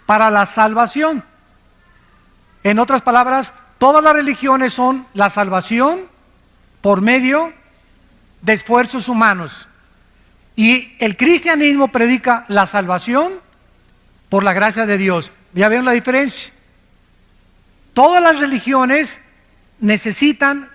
para la salvación. En otras palabras, todas las religiones son la salvación por medio de esfuerzos humanos. Y el cristianismo predica la salvación por la gracia de Dios. ¿Ya vieron la diferencia? Todas las religiones necesitan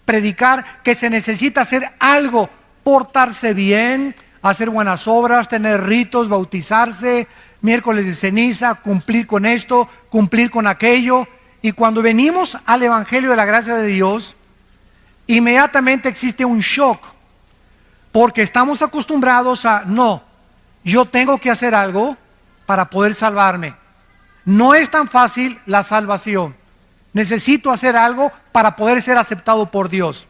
predicar que se necesita hacer algo, portarse bien, hacer buenas obras, tener ritos, bautizarse, miércoles de ceniza, cumplir con esto, cumplir con aquello. Y cuando venimos al Evangelio de la gracia de Dios, inmediatamente existe un shock, porque estamos acostumbrados a, no, yo tengo que hacer algo para poder salvarme. No es tan fácil la salvación. Necesito hacer algo para poder ser aceptado por Dios.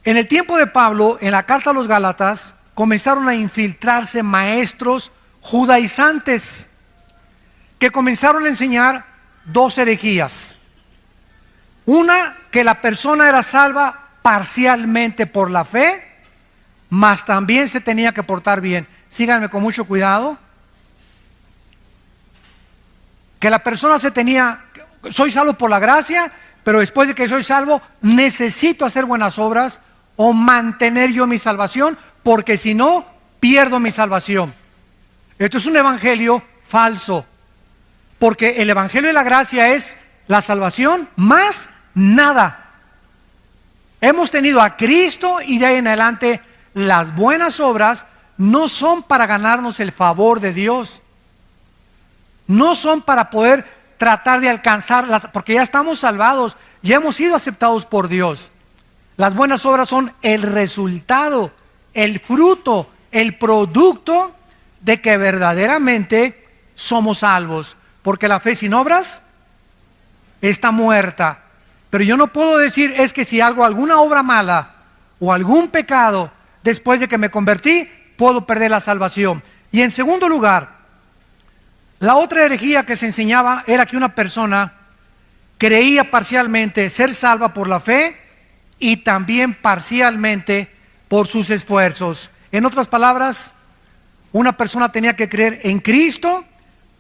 En el tiempo de Pablo, en la carta a los Gálatas, comenzaron a infiltrarse maestros judaizantes que comenzaron a enseñar dos herejías. Una, que la persona era salva parcialmente por la fe, mas también se tenía que portar bien. Síganme con mucho cuidado. Que la persona soy salvo por la gracia, pero después de que soy salvo, necesito hacer buenas obras o mantener yo mi salvación, porque si no, pierdo mi salvación. Esto es un evangelio falso, porque el evangelio de la gracia es la salvación más nada. Hemos tenido a Cristo y de ahí en adelante las buenas obras no son para ganarnos el favor de Dios. No son para poder tratar de alcanzarlas, porque ya estamos salvados, ya hemos sido aceptados por Dios. Las buenas obras son el resultado, el fruto, el producto de que verdaderamente somos salvos. Porque la fe sin obras está muerta. Pero yo no puedo decir, es que si hago alguna obra mala o algún pecado después de que me convertí, puedo perder la salvación. Y en segundo lugar, la otra herejía que se enseñaba era que una persona creía parcialmente ser salva por la fe y también parcialmente por sus esfuerzos. En otras palabras, una persona tenía que creer en Cristo,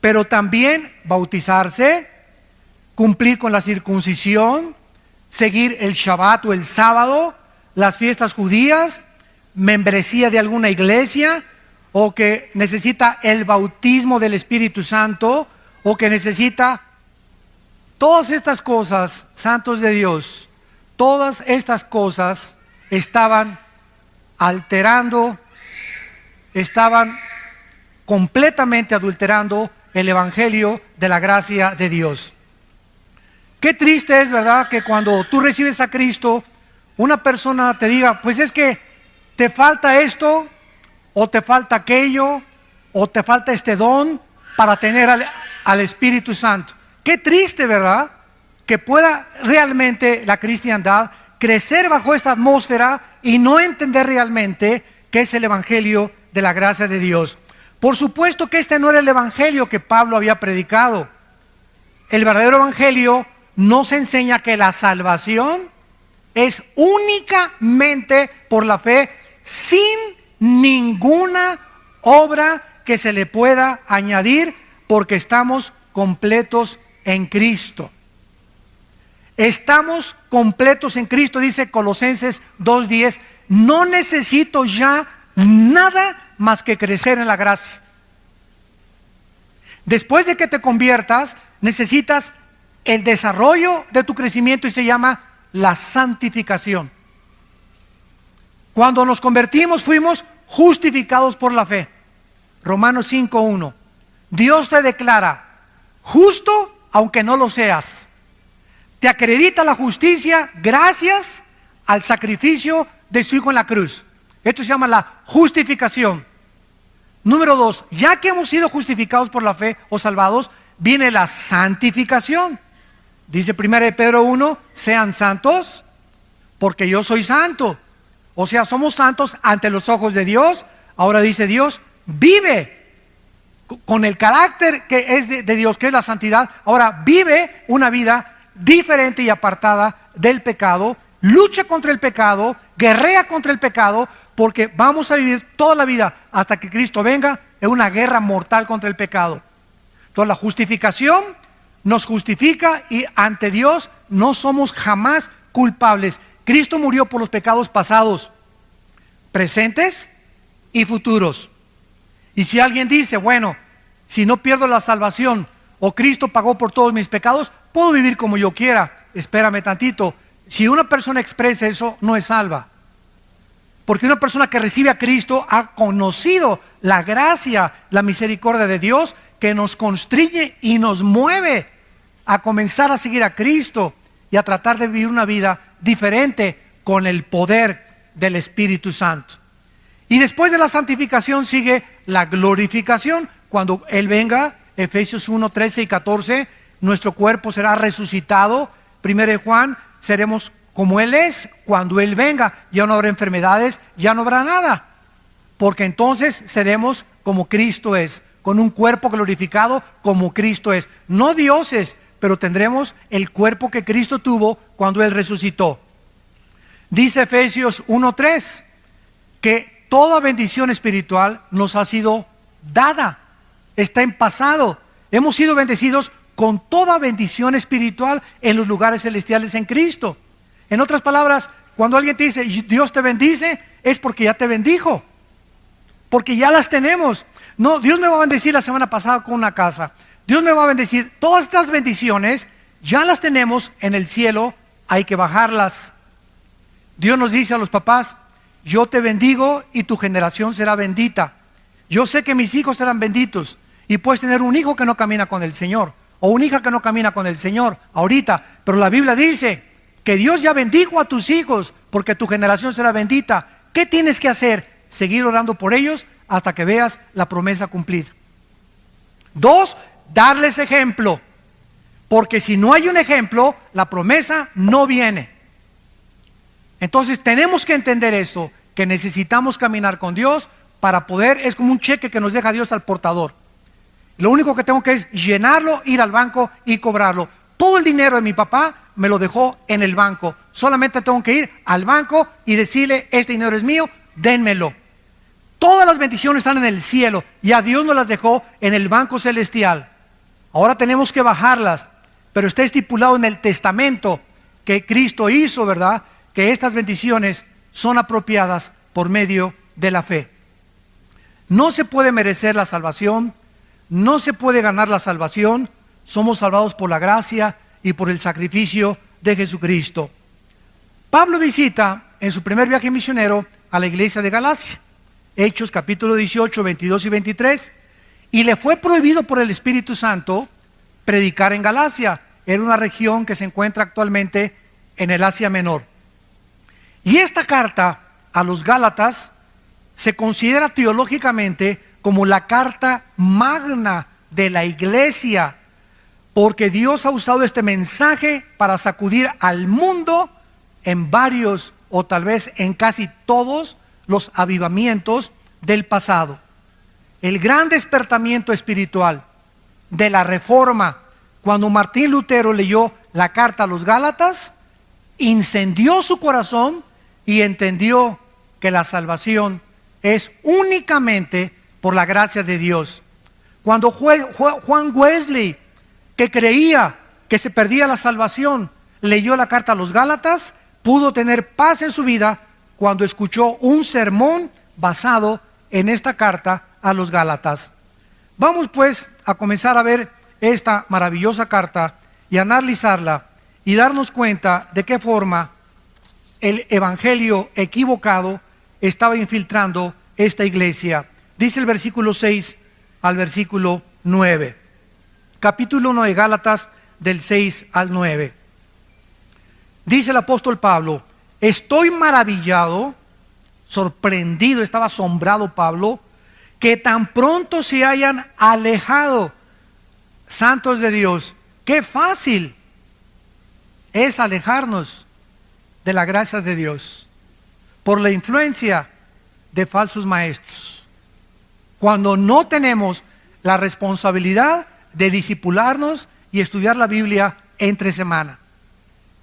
pero también bautizarse, cumplir con la circuncisión, seguir el Shabbat o el sábado, las fiestas judías, membresía de alguna iglesia, o que necesita el bautismo del Espíritu Santo, o que necesita todas estas cosas, santos de Dios. Todas estas cosas estaban alterando, estaban completamente adulterando el evangelio de la gracia de Dios. Qué triste es, ¿verdad?, que cuando tú recibes a Cristo, una persona te diga, pues es que te falta esto, o te falta aquello, o te falta este don para tener al Espíritu Santo. Qué triste, ¿verdad?, que pueda realmente la cristiandad crecer bajo esta atmósfera y no entender realmente qué es el evangelio de la gracia de Dios. Por supuesto que este no era el evangelio que Pablo había predicado. El verdadero evangelio nos enseña que la salvación es únicamente por la fe, sin ninguna obra que se le pueda añadir, porque estamos completos en Cristo. Estamos completos en Cristo, dice Colosenses 2:10. No necesito ya nada más que crecer en la gracia. Después de que te conviertas, necesitas el desarrollo de tu crecimiento y se llama la santificación. Cuando nos convertimos fuimos justificados por la fe. Romanos 5:1. Dios te declara justo aunque no lo seas. Te acredita la justicia gracias al sacrificio de su Hijo en la cruz. Esto se llama la justificación. Número 2, ya que hemos sido justificados por la fe o salvados, viene la santificación. Dice 1 Pedro 1, sean santos porque yo soy santo. O sea, somos santos ante los ojos de Dios. Ahora dice Dios, vive con el carácter que es de Dios, que es la santidad. Ahora vive una vida diferente y apartada del pecado, lucha contra el pecado, guerrea contra el pecado, porque vamos a vivir toda la vida hasta que Cristo venga en una guerra mortal contra el pecado. Entonces la justificación nos justifica y ante Dios no somos jamás culpables. Cristo murió por los pecados pasados, presentes y futuros. Y si alguien dice, bueno, si no pierdo la salvación o Cristo pagó por todos mis pecados, puedo vivir como yo quiera. Espérame tantito. Si una persona expresa eso, no es salva. Porque una persona que recibe a Cristo ha conocido la gracia, la misericordia de Dios que nos constriñe y nos mueve a comenzar a seguir a Cristo y a tratar de vivir una vida diferente con el poder del Espíritu Santo. Y después de la santificación sigue la glorificación. Cuando Él venga, Efesios 1, 13 y 14, nuestro cuerpo será resucitado. 1 Juan, seremos como Él es cuando Él venga. Ya no habrá enfermedades, ya no habrá nada. Porque entonces seremos como Cristo es, con un cuerpo glorificado como Cristo es. No dioses, pero tendremos el cuerpo que Cristo tuvo cuando Él resucitó. Dice Efesios 1:3 que toda bendición espiritual nos ha sido dada, está en pasado. Hemos sido bendecidos con toda bendición espiritual en los lugares celestiales en Cristo. En otras palabras, cuando alguien te dice Dios te bendice, es porque ya te bendijo, porque ya las tenemos. No, Dios me va a bendecir la semana pasada con una casa. Dios me va a bendecir. Todas estas bendiciones ya las tenemos en el cielo, hay que bajarlas. Dios nos dice a los papás, yo te bendigo y tu generación será bendita. Yo sé que mis hijos serán benditos. Y puedes tener un hijo que no camina con el Señor, o una hija que no camina con el Señor ahorita, pero la Biblia dice que Dios ya bendijo a tus hijos porque tu generación será bendita. ¿Qué tienes que hacer? Seguir orando por ellos hasta que veas la promesa cumplida. 2, darles ejemplo, porque si no hay un ejemplo, la promesa no viene. Entonces tenemos que entender esto, que necesitamos caminar con Dios para poder, es como un cheque que nos deja Dios al portador. Lo único que tengo que es llenarlo, ir al banco y cobrarlo. Todo el dinero de mi papá me lo dejó en el banco. Solamente tengo que ir al banco y decirle, este dinero es mío, dénmelo. Todas las bendiciones están en el cielo y a Dios nos las dejó en el banco celestial. Ahora tenemos que bajarlas, pero está estipulado en el testamento que Cristo hizo, ¿verdad? Que estas bendiciones son apropiadas por medio de la fe. No se puede merecer la salvación, no se puede ganar la salvación. Somos salvados por la gracia y por el sacrificio de Jesucristo. Pablo visita en su primer viaje misionero a la iglesia de Galacia, Hechos capítulo 18, 22 y 23, y le fue prohibido por el Espíritu Santo predicar en Galacia. Era una región que se encuentra actualmente en el Asia Menor. Y esta carta a los Gálatas se considera teológicamente como la carta magna de la iglesia, porque Dios ha usado este mensaje para sacudir al mundo en varios o tal vez en casi todos los avivamientos del pasado. El gran despertamiento espiritual de la Reforma, cuando Martín Lutero leyó la carta a los Gálatas, incendió su corazón y entendió que la salvación es únicamente por la gracia de Dios. Cuando Juan Wesley, que creía que se perdía la salvación, leyó la carta a los Gálatas, pudo tener paz en su vida cuando escuchó un sermón basado en esta carta a los Gálatas. Vamos pues a comenzar a ver esta maravillosa carta y analizarla y darnos cuenta de qué forma el evangelio equivocado estaba infiltrando esta iglesia. Dice el versículo 6 al versículo 9. Capítulo 1 de Gálatas, del 6 al 9. Dice el apóstol Pablo, estoy maravillado, sorprendido, estaba asombrado Pablo, que tan pronto se hayan alejado, santos de Dios. Qué fácil es alejarnos de la gracia de Dios por la influencia de falsos maestros, cuando no tenemos la responsabilidad de discipularnos y estudiar la Biblia entre semana.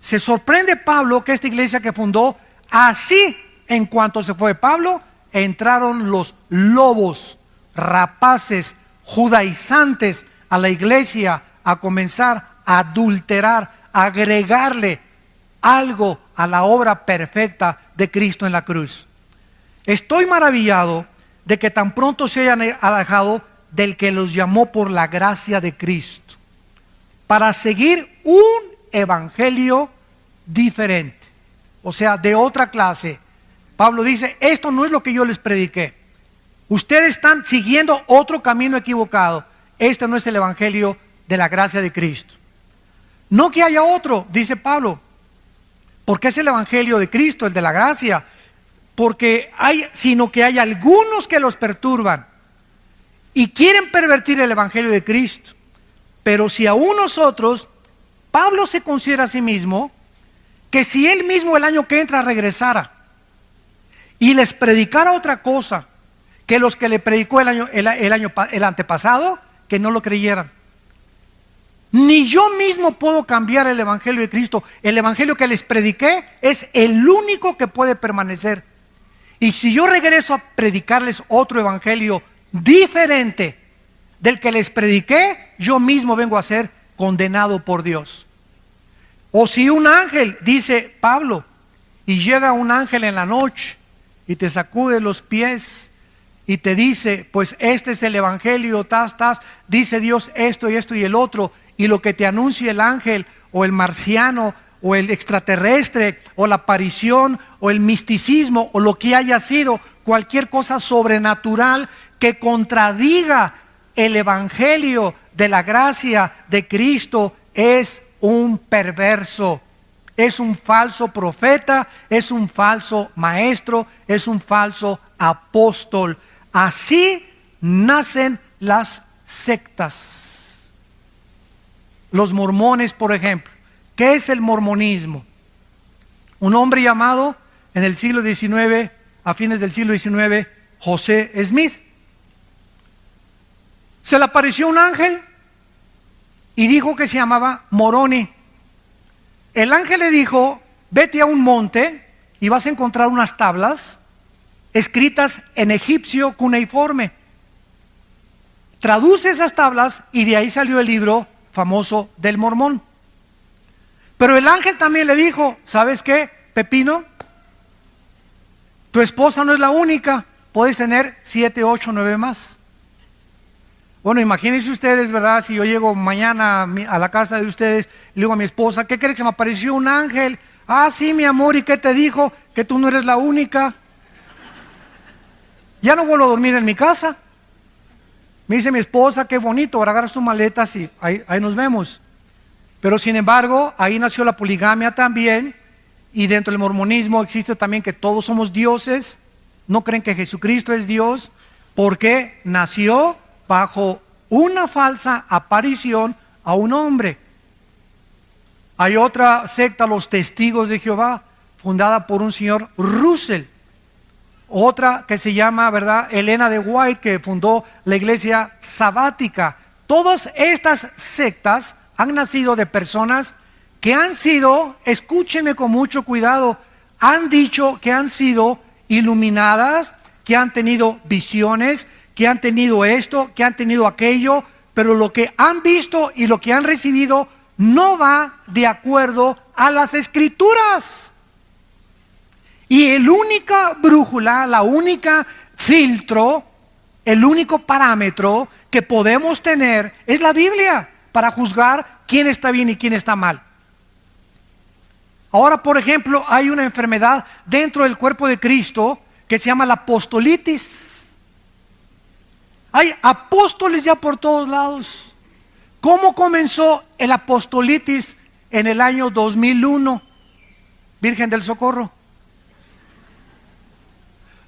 Se sorprende Pablo que esta iglesia que fundó, así en cuanto se fue Pablo, entraron los lobos, rapaces, judaizantes, a la iglesia a comenzar a adulterar, a agregarle algo a la obra perfecta de Cristo en la cruz. Estoy maravillado de que tan pronto se hayan alejado del que los llamó por la gracia de Cristo, para seguir un evangelio diferente, o sea, de otra clase. Pablo dice, esto no es lo que yo les prediqué. Ustedes están siguiendo otro camino equivocado. Este no es el evangelio de la gracia de Cristo. No que haya otro, dice Pablo, porque es el evangelio de Cristo, el de la gracia, sino que hay algunos que los perturban y quieren pervertir el evangelio de Cristo. Pero si aún nosotros, Pablo se considera a sí mismo que si él mismo el año que entra regresara y les predicara otra cosa que los que le predicó el antepasado, que no lo creyeran. Ni yo mismo puedo cambiar el evangelio de Cristo. El evangelio que les prediqué es el único que puede permanecer. Y si yo regreso a predicarles otro evangelio diferente del que les prediqué, yo mismo vengo a ser condenado por Dios. O si un ángel, dice Pablo, y llega un ángel en la noche y te sacude los pies y te dice, pues este es el evangelio, dice Dios esto y esto y el otro, y lo que te anuncie el ángel o el marciano o el extraterrestre o la aparición o el misticismo o lo que haya sido, cualquier cosa sobrenatural que contradiga el evangelio de la gracia de Cristo, es un perverso, es un falso profeta, es un falso maestro, es un falso apóstol. Así nacen las sectas. Los mormones, por ejemplo. ¿Qué es el mormonismo? Un hombre llamado en el siglo XIX, a fines del siglo XIX, José Smith. Se le apareció un ángel y dijo que se llamaba Moroni. El ángel le dijo, vete a un monte y vas a encontrar unas tablas escritas en egipcio cuneiforme. Traduce esas tablas y de ahí salió el libro famoso del Mormón. Pero el ángel también le dijo, ¿sabes qué, Pepino? Tu esposa no es la única, puedes tener 7, 8, 9 más. Bueno, imagínense ustedes, ¿verdad? Si yo llego mañana a la casa de ustedes y le digo a mi esposa, ¿qué crees que se me apareció un ángel? Ah, sí, mi amor, ¿y qué te dijo? Que tú no eres la única. Ya no vuelvo a dormir en mi casa. Me dice mi esposa, qué bonito, ahora agarras tus maletas y ahí nos vemos. Pero sin embargo, ahí nació la poligamia también, y dentro del mormonismo existe también que todos somos dioses, no creen que Jesucristo es Dios, porque nació bajo una falsa aparición a un hombre. Hay otra secta, los Testigos de Jehová, fundada por un señor Russell. Otra que se llama, ¿verdad?, Elena de White, que fundó la iglesia sabática. Todas estas sectas han nacido de personas que han sido, escúchenme con mucho cuidado, han dicho que han sido iluminadas, que han tenido visiones, que han tenido esto, que han tenido aquello, pero lo que han visto y lo que han recibido no va de acuerdo a las escrituras. Y el única brújula, la única filtro, el único parámetro que podemos tener es la Biblia para juzgar quién está bien y quién está mal. Ahora, por ejemplo, hay una enfermedad dentro del cuerpo de Cristo que se llama la apostolitis. Hay apóstoles ya por todos lados. ¿Cómo comenzó el apostolitis en el año 2001? Virgen del Socorro.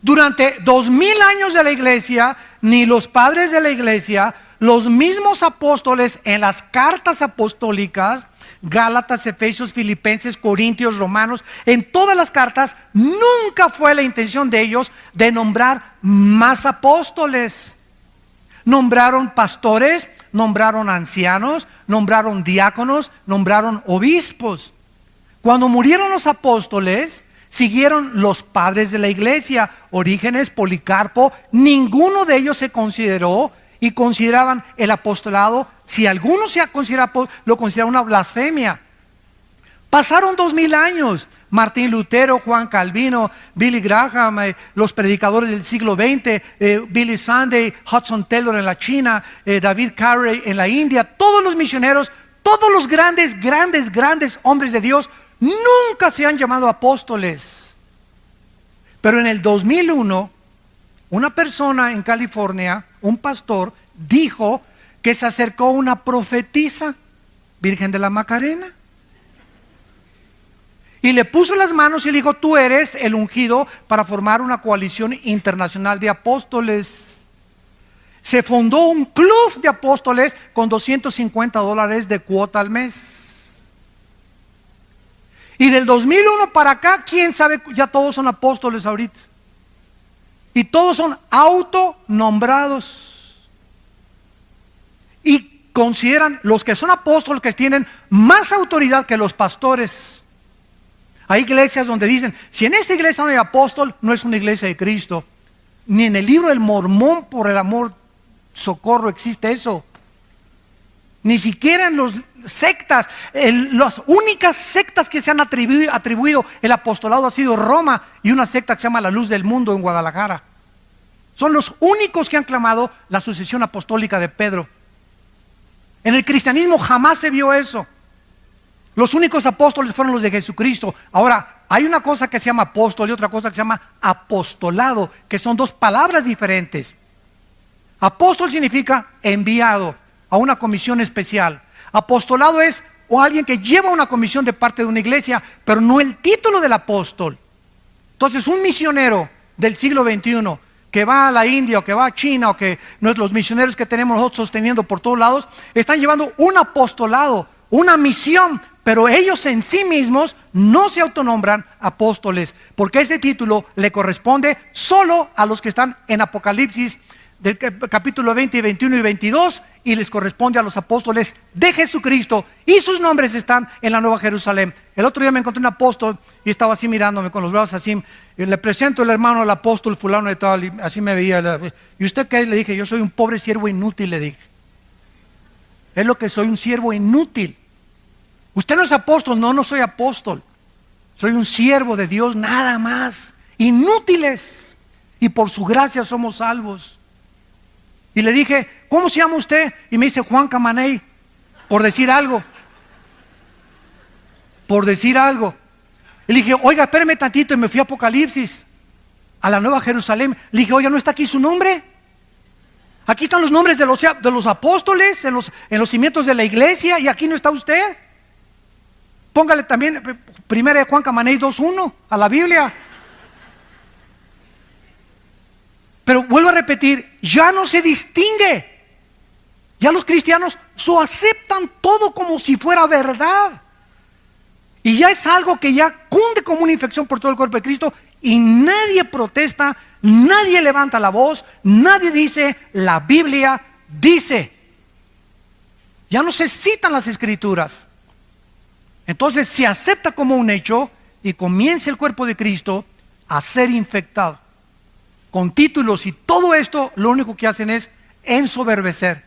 Durante 2000 años de la iglesia, ni los padres de la iglesia, los mismos apóstoles en las cartas apostólicas, Gálatas, Efesios, Filipenses, Corintios, Romanos, en todas las cartas, nunca fue la intención de ellos de nombrar más apóstoles. Nombraron pastores, nombraron ancianos, nombraron diáconos, nombraron obispos. Cuando murieron los apóstoles, siguieron los padres de la iglesia, Orígenes, Policarpo, ninguno de ellos se consideró, y consideraban el apostolado, si alguno se considera, lo considera una blasfemia. Pasaron 2000 años. Martín Lutero, Juan Calvino, Billy Graham, los predicadores del siglo XX, Billy Sunday, Hudson Taylor en la China, David Carey en la India, todos los misioneros, todos los grandes hombres de Dios nunca se han llamado apóstoles. Pero en el 2001, una persona en California, un pastor, dijo que se acercó una profetisa, Virgen de la Macarena, y le puso las manos y le dijo: tú eres el ungido para formar una coalición internacional de apóstoles. Se fundó un club de apóstoles con $250 de cuota al mes. Y del 2001 para acá, quién sabe, ya todos son apóstoles ahorita. Y todos son autonombrados. Y consideran los que son apóstoles que tienen más autoridad que los pastores. Hay iglesias donde dicen: si en esta iglesia no hay apóstol, no es una iglesia de Cristo. Ni en el libro del Mormón, por el amor, socorro, existe eso. Ni siquiera en las sectas, las únicas sectas que se han atribuido el apostolado ha sido Roma y una secta que se llama La Luz del Mundo en Guadalajara. Son los únicos que han clamado la sucesión apostólica de Pedro. En el cristianismo jamás se vio eso. Los únicos apóstoles fueron los de Jesucristo. Ahora, hay una cosa que se llama apóstol y otra cosa que se llama apostolado, que son dos palabras diferentes. Apóstol significa enviado a una comisión especial. Apostolado es alguien que lleva una comisión de parte de una iglesia, pero no el título del apóstol. Entonces, un misionero del siglo XXI que va a la India o que va a China, o que los misioneros que tenemos nosotros sosteniendo por todos lados, están llevando un apostolado, una misión, pero ellos en sí mismos no se autonombran apóstoles, porque ese título le corresponde solo a los que están en Apocalipsis del capítulo 20, 21 y 22, y les corresponde a los apóstoles de Jesucristo, y sus nombres están en la Nueva Jerusalén. El otro día me encontré un apóstol y estaba así mirándome con los brazos así, y le presento el hermano al apóstol fulano de tal, y así me veía. ¿Y usted qué es? Le dije: yo soy un pobre siervo inútil, le dije. Es lo que soy, un siervo inútil. Usted no es apóstol. No, no soy apóstol. Soy un siervo de Dios, nada más. Inútiles. Y por su gracia somos salvos. Y le dije: ¿cómo se llama usted? Y me dice: Juan Camaney. Por decir algo. Por decir algo. Y le dije: oiga, espéreme tantito. Y me fui a Apocalipsis, a la Nueva Jerusalén. Le dije: oiga, ¿no está aquí su nombre? Aquí están los nombres de los apóstoles en los cimientos de la iglesia, y aquí no está usted. Póngale también 1 Juan Camaney 2:1 a la Biblia. Pero vuelvo a repetir, ya no se distingue. Ya los cristianos aceptan todo como si fuera verdad. Y ya es algo que ya cunde como una infección por todo el cuerpo de Cristo, y nadie protesta, nadie levanta la voz, nadie dice: la Biblia dice. Ya no se citan las escrituras. Entonces se acepta como un hecho, y comienza el cuerpo de Cristo a ser infectado con títulos, y todo esto lo único que hacen es ensoberbecer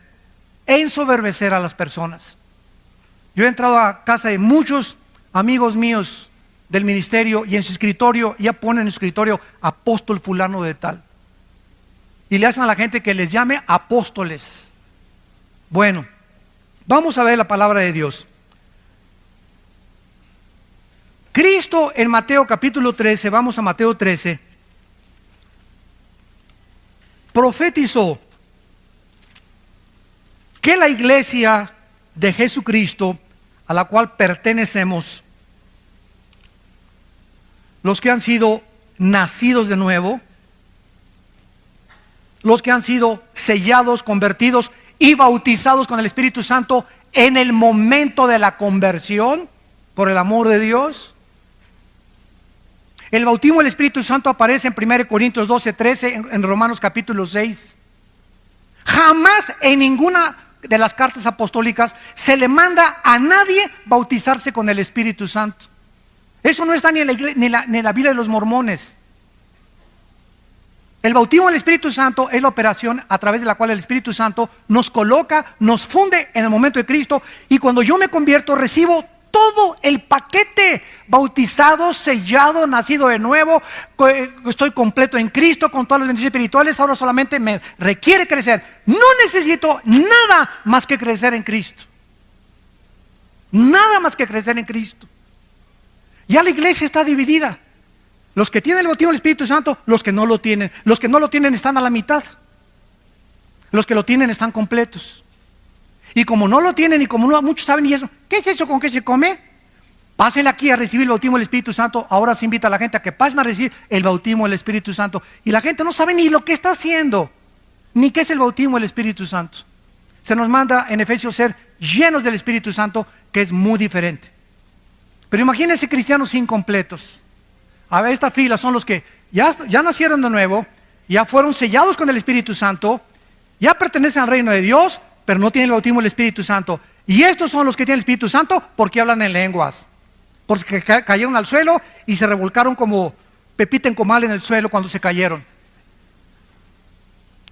a las personas. Yo he entrado a casa de muchos amigos míos del ministerio, y en su escritorio ya ponen en su escritorio: apóstol fulano de tal, y le hacen a la gente que les llame apóstoles. Bueno, vamos a ver la palabra de Dios. Cristo en Mateo capítulo 13, vamos a Mateo 13, profetizó que la iglesia de Jesucristo, a la cual pertenecemos, los que han sido nacidos de nuevo, los que han sido sellados, convertidos y bautizados con el Espíritu Santo en el momento de la conversión, por el amor de Dios. El bautismo del Espíritu Santo aparece en 1 Corintios 12, 13, en Romanos capítulo 6. Jamás en ninguna de las cartas apostólicas se le manda a nadie bautizarse con el Espíritu Santo. Eso no está ni en la Biblia de los mormones. El bautismo del Espíritu Santo es la operación a través de la cual el Espíritu Santo nos coloca, nos funde en el momento de Cristo, y cuando yo me convierto recibo todo el paquete: bautizado, sellado, nacido de nuevo, estoy completo en Cristo con todas las bendiciones espirituales. Ahora solamente me requiere crecer. No necesito nada más que crecer en Cristo. Nada más que crecer en Cristo. Ya la iglesia está dividida: los que tienen el bautismo del Espíritu Santo, los que no lo tienen. Los que no lo tienen están a la mitad. Los que lo tienen están completos. Y como no lo tienen, y como no muchos saben, y eso, ¿qué es eso con qué se come? Pásenle aquí a recibir el bautismo del Espíritu Santo. Ahora se invita a la gente a que pasen a recibir el bautismo del Espíritu Santo. Y la gente no sabe ni lo que está haciendo, ni qué es el bautismo del Espíritu Santo. Se nos manda en Efesios ser llenos del Espíritu Santo, que es muy diferente. Pero imagínense cristianos incompletos. A ver, esta fila son los que ya nacieron de nuevo, ya fueron sellados con el Espíritu Santo, ya pertenecen al reino de Dios, pero no tienen el bautismo del Espíritu Santo. Y estos son los que tienen el Espíritu Santo porque hablan en lenguas, porque cayeron al suelo y se revolcaron como pepita en comal en el suelo cuando se cayeron.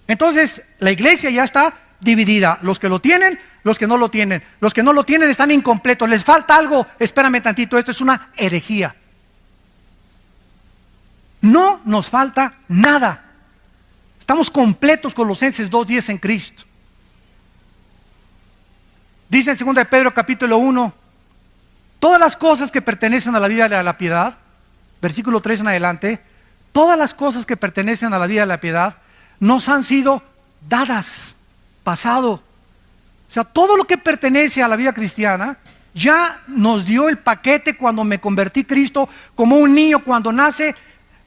Entonces la iglesia ya está dividida: los que lo tienen, los que no lo tienen. Los que no lo tienen están incompletos, les falta algo. Espérame tantito, esto es una herejía. No nos falta nada. Estamos completos. Colosenses 2:10 en Cristo. Dice en 2 de Pedro capítulo 1: todas las cosas que pertenecen a la vida de la piedad, versículo 3 en adelante, todas las cosas que pertenecen a la vida de la piedad nos han sido dadas, pasado. O sea, todo lo que pertenece a la vida cristiana ya nos dio el paquete cuando me convertí a Cristo, como un niño cuando nace.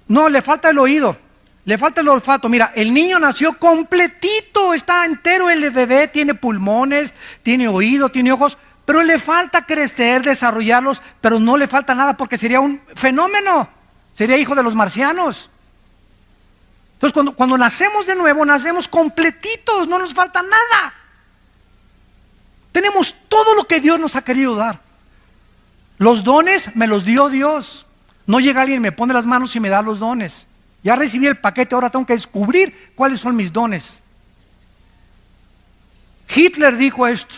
No, le falta el oído, le falta el olfato. Mira, el niño nació completito, está entero el bebé, tiene pulmones, tiene oído, tiene ojos, pero le falta crecer, desarrollarlos, pero no le falta nada porque sería un fenómeno, sería hijo de los marcianos. Entonces cuando nacemos de nuevo, nacemos completitos, no nos falta nada. Tenemos todo lo que Dios nos ha querido dar. Los dones me los dio Dios. No llega alguien, me pone las manos y me da los dones. Ya recibí el paquete, ahora tengo que descubrir cuáles son mis dones. Hitler dijo esto: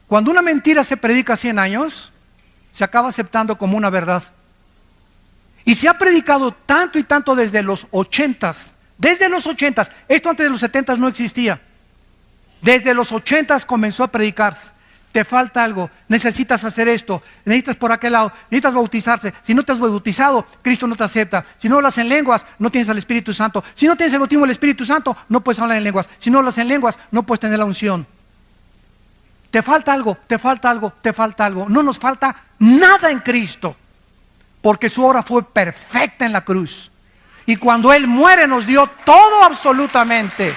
cuando una mentira se predica 100 años, se acaba aceptando como una verdad. Y se ha predicado tanto y tanto desde los 80s. Desde los 80s, esto antes de los 70s no existía. Desde los 80s comenzó a predicarse. Te falta algo, necesitas hacer esto, necesitas por aquel lado, necesitas bautizarse. Si no te has bautizado, Cristo no te acepta. Si no hablas en lenguas, no tienes al Espíritu Santo. Si no tienes el bautismo del Espíritu Santo, no puedes hablar en lenguas. Si no hablas en lenguas, no puedes tener la unción. Te falta algo, te falta algo, te falta algo. No nos falta nada en Cristo, porque su obra fue perfecta en la cruz. Y cuando Él muere nos dio todo absolutamente.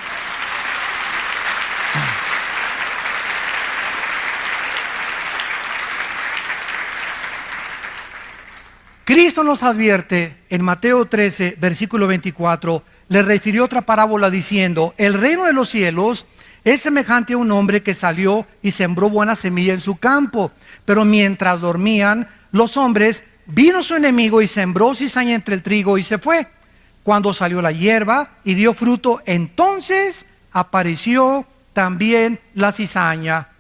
Cristo nos advierte en Mateo 13, versículo 24, le refirió otra parábola diciendo: el reino de los cielos es semejante a un hombre que salió y sembró buena semilla en su campo. Pero mientras dormían los hombres, vino su enemigo y sembró cizaña entre el trigo y se fue. Cuando salió la hierba y dio fruto, entonces apareció también la cizaña.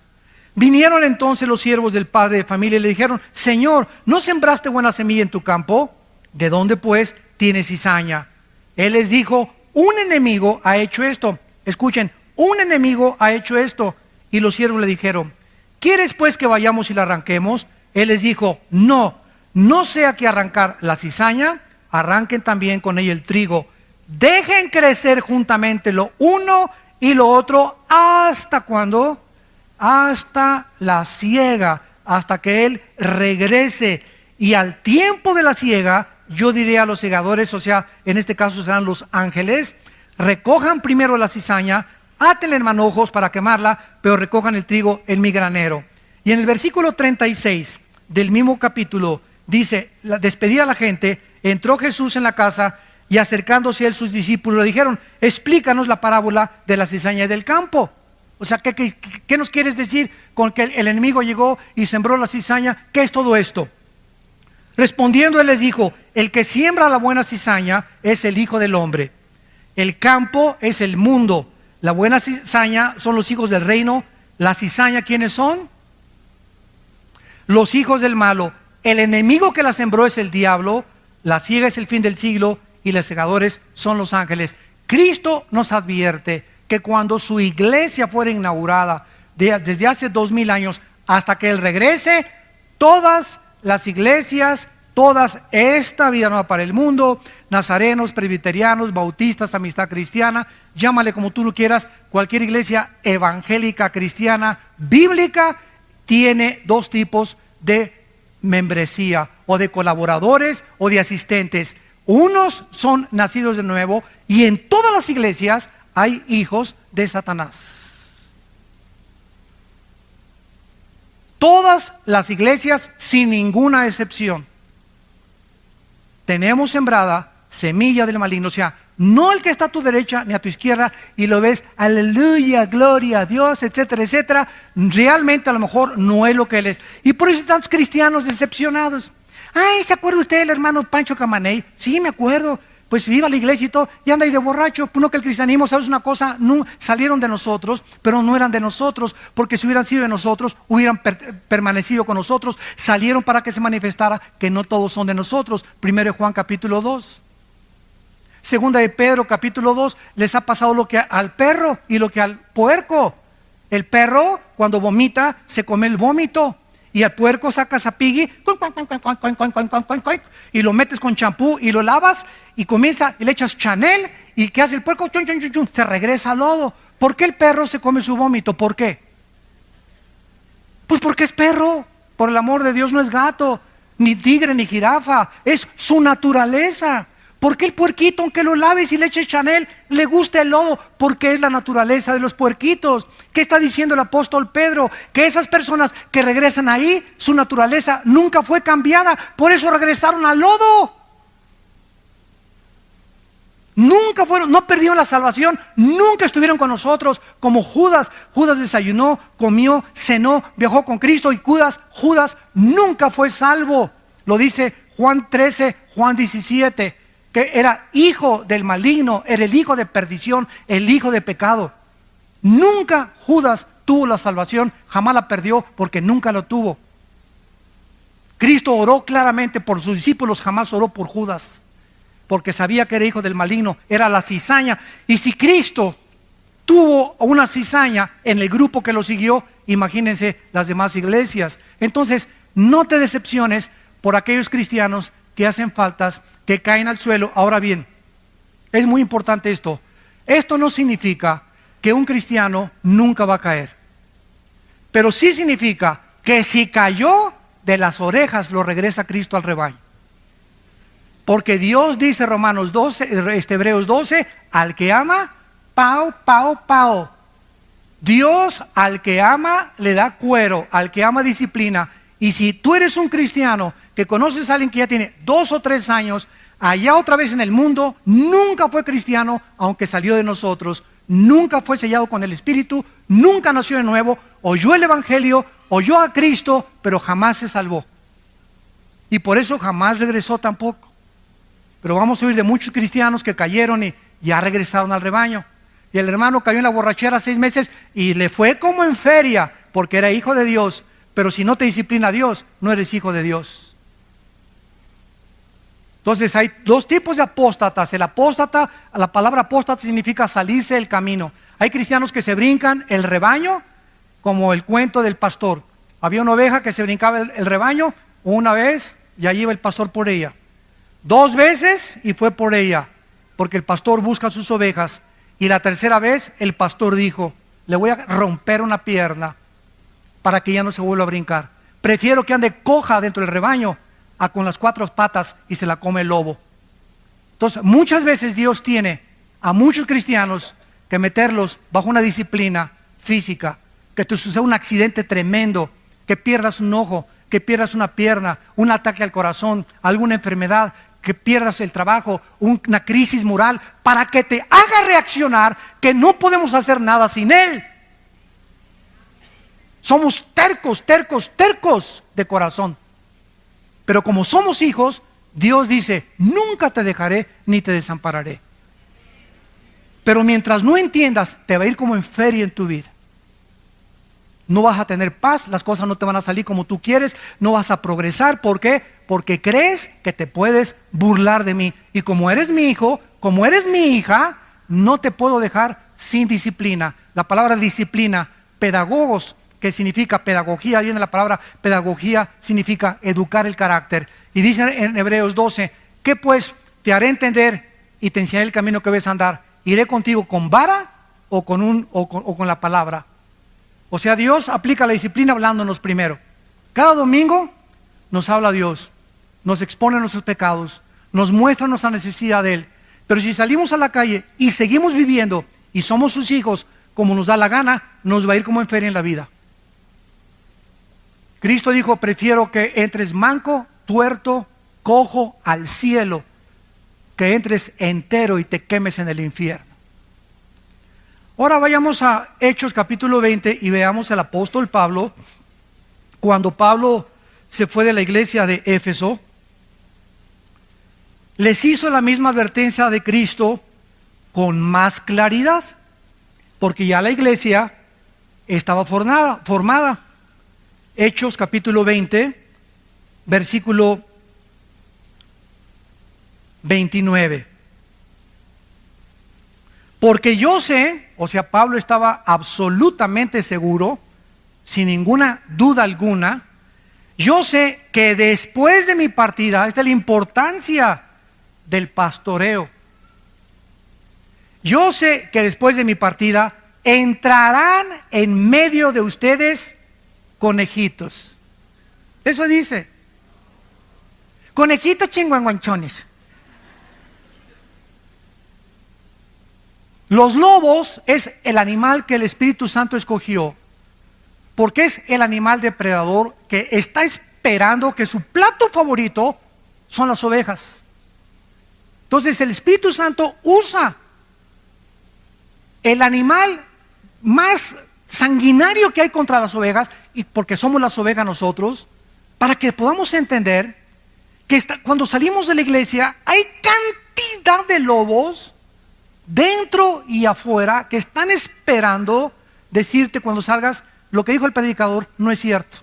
Vinieron entonces los siervos del padre de familia y le dijeron: Señor, ¿no sembraste buena semilla en tu campo? ¿De dónde pues tienes cizaña? Él les dijo: un enemigo ha hecho esto. Escuchen, un enemigo ha hecho esto. Y los siervos le dijeron: ¿quieres pues que vayamos y la arranquemos? Él les dijo: no sea que arrancar la cizaña, arranquen también con ella el trigo. Dejen crecer juntamente lo uno y lo otro hasta cuando, hasta la siega, hasta que Él regrese. Y al tiempo de la siega, yo diré a los segadores, o sea, en este caso serán los ángeles: recojan primero la cizaña, átenla en manojos para quemarla, pero recojan el trigo en mi granero. Y en el versículo 36 del mismo capítulo dice: despedida a la gente, entró Jesús en la casa y acercándose a él sus discípulos le dijeron: explícanos la parábola de la cizaña y del campo. O sea, ¿qué nos quieres decir con que el enemigo llegó y sembró la cizaña? ¿Qué es todo esto? Respondiendo él les dijo: el que siembra la buena cizaña es el Hijo del Hombre. El campo es el mundo. La buena cizaña son los hijos del reino. La cizaña, ¿quiénes son? Los hijos del malo. El enemigo que la sembró es el diablo. La siega es el fin del siglo y los segadores son los ángeles. Cristo nos advierte que cuando su iglesia fuera inaugurada, desde hace 2000 años hasta que Él regrese, todas las iglesias, todas, esta vida nueva para el mundo, nazarenos, presbiterianos, bautistas, amistad cristiana, llámale como tú lo quieras, cualquier iglesia evangélica, cristiana, bíblica, tiene dos tipos de membresía, o de colaboradores o de asistentes. Unos son nacidos de nuevo, y en todas las iglesias hay hijos de Satanás. Todas las iglesias, sin ninguna excepción, tenemos sembrada semilla del maligno. O sea, no el que está a tu derecha ni a tu izquierda y lo ves, aleluya, gloria a Dios, etcétera, etcétera. Realmente a lo mejor no es lo que él es. Y por eso hay tantos cristianos decepcionados. Ay, ¿se acuerda usted del hermano Pancho Camaney? Sí, me acuerdo. Pues viva la iglesia y todo, y anda ahí de borracho. Pues no, que el cristianismo, ¿sabes una cosa? No, salieron de nosotros, pero no eran de nosotros, porque si hubieran sido de nosotros, hubieran permanecido con nosotros. Salieron para que se manifestara que no todos son de nosotros. Primero de Juan capítulo 2. Segunda de Pedro capítulo 2, les ha pasado lo que al perro y lo que al puerco. El perro, cuando vomita, se come el vómito. Y al puerco sacas a Piggy y lo metes con champú y lo lavas y comienza y le echas Chanel. ¿Y qué hace el puerco? Chun, chun, chun, chun, se regresa al lodo. ¿Por qué el perro se come su vómito? ¿Por qué? Pues porque es perro. Por el amor de Dios, no es gato, ni tigre, ni jirafa. Es su naturaleza. ¿Por qué el puerquito, aunque lo laves y le eches Chanel, le gusta el lodo? Porque es la naturaleza de los puerquitos. ¿Qué está diciendo el apóstol Pedro? Que esas personas que regresan ahí, su naturaleza nunca fue cambiada. Por eso regresaron al lodo. Nunca fueron, no perdieron la salvación, nunca estuvieron con nosotros como Judas. Judas desayunó, comió, cenó, viajó con Cristo, y Judas nunca fue salvo. Lo dice Juan 13, Juan 17. Que era hijo del maligno, era el hijo de perdición, el hijo de pecado. Nunca Judas tuvo la salvación, jamás la perdió porque nunca lo tuvo. Cristo oró claramente por sus discípulos, jamás oró por Judas, porque sabía que era hijo del maligno, era la cizaña. Y si Cristo tuvo una cizaña en el grupo que lo siguió, imagínense las demás iglesias. Entonces, no te decepciones por aquellos cristianos que hacen faltas, que caen al suelo. Ahora bien, es muy importante esto. Esto no significa que un cristiano nunca va a caer, pero sí significa que si cayó, de las orejas lo regresa Cristo al rebaño. Porque Dios dice, Romanos 12, Hebreos 12, al que ama, pao, pao, pao. Dios al que ama le da cuero, al que ama disciplina. Y si tú eres un cristiano que conoces a alguien que ya tiene 2 o 3 años, allá otra vez en el mundo, nunca fue cristiano, aunque salió de nosotros, nunca fue sellado con el Espíritu, nunca nació de nuevo, oyó el Evangelio, oyó a Cristo, pero jamás se salvó. Y por eso jamás regresó tampoco. Pero vamos a oír de muchos cristianos que cayeron y ya regresaron al rebaño. Y el hermano cayó en la borrachera 6 meses y le fue como en feria, porque era hijo de Dios. Pero si no te disciplina Dios, no eres hijo de Dios. Entonces hay 2 tipos de apóstatas. El apóstata, la palabra apóstata significa salirse del camino. Hay cristianos que se brincan el rebaño, como el cuento del pastor. Había una oveja que se brincaba el rebaño una vez y allí iba el pastor por ella. 2 veces y fue por ella, porque el pastor busca a sus ovejas. Y la tercera vez el pastor dijo, le voy a romper una pierna para que ya no se vuelva a brincar. Prefiero que ande coja dentro del rebaño a con las 4 patas y se la come el lobo. Entonces, muchas veces Dios tiene a muchos cristianos que meterlos bajo una disciplina física, que te suceda un accidente tremendo, que pierdas un ojo, que pierdas una pierna, un ataque al corazón, alguna enfermedad, que pierdas el trabajo, una crisis moral, para que te haga reaccionar que no podemos hacer nada sin Él. Somos tercos, tercos, tercos de corazón. Pero como somos hijos, Dios dice, nunca te dejaré ni te desampararé. Pero mientras no entiendas, te va a ir como en feria en tu vida. No vas a tener paz, las cosas no te van a salir como tú quieres, no vas a progresar. ¿Por qué? Porque crees que te puedes burlar de mí. Y como eres mi hijo, como eres mi hija, no te puedo dejar sin disciplina. La palabra disciplina, pedagogos, que significa pedagogía, viene la palabra pedagogía, significa educar el carácter. Y dice en Hebreos 12, ¿qué pues? Te haré entender y te enseñaré el camino que debes andar. ¿Iré contigo con vara o con la palabra? O sea, Dios aplica la disciplina hablándonos primero. Cada domingo nos habla Dios, nos expone nuestros pecados, nos muestra nuestra necesidad de Él. Pero si salimos a la calle y seguimos viviendo y somos sus hijos como nos da la gana, nos va a ir como en feria en la vida. Cristo dijo, prefiero que entres manco, tuerto, cojo al cielo, que entres entero y te quemes en el infierno. Ahora vayamos a Hechos capítulo 20 y veamos al apóstol Pablo. Cuando Pablo se fue de la iglesia de Éfeso, les hizo la misma advertencia de Cristo con más claridad, porque ya la iglesia estaba formada. Hechos capítulo 20, versículo 29. Porque yo sé, o sea, Pablo estaba absolutamente seguro, sin ninguna duda alguna, yo sé que después de mi partida, esta es la importancia del pastoreo. Yo sé que después de mi partida entrarán en medio de ustedes conejitos. Eso dice. Conejitos chinguanguanchones. Los lobos es el animal que el Espíritu Santo escogió, porque es el animal depredador que está esperando, que su plato favorito son las ovejas. Entonces el Espíritu Santo usa el animal más sanguinario que hay contra las ovejas, y porque somos las ovejas nosotros, para que podamos entender que cuando salimos de la iglesia hay cantidad de lobos dentro y afuera que están esperando decirte cuando salgas, lo que dijo el predicador no es cierto,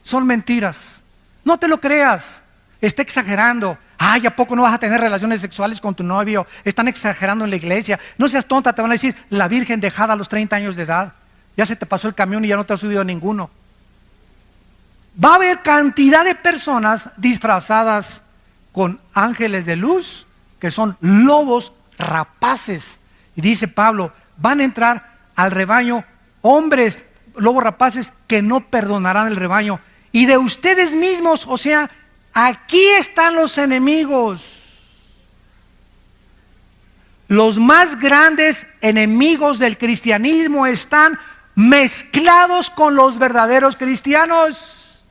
son mentiras, no te lo creas, está exagerando. Ay, ¿a poco no vas a tener relaciones sexuales con tu novio? Están exagerando en la iglesia. No seas tonta, te van a decir la virgen dejada a los 30 años de edad. Ya se te pasó el camión y ya no te has subido a ninguno. Va a haber cantidad de personas disfrazadas con ángeles de luz, que son lobos rapaces. Y dice Pablo, van a entrar al rebaño hombres, lobos rapaces, que no perdonarán el rebaño. Y de ustedes mismos, o sea, aquí están los enemigos. Los más grandes enemigos del cristianismo están mezclados con los verdaderos cristianos.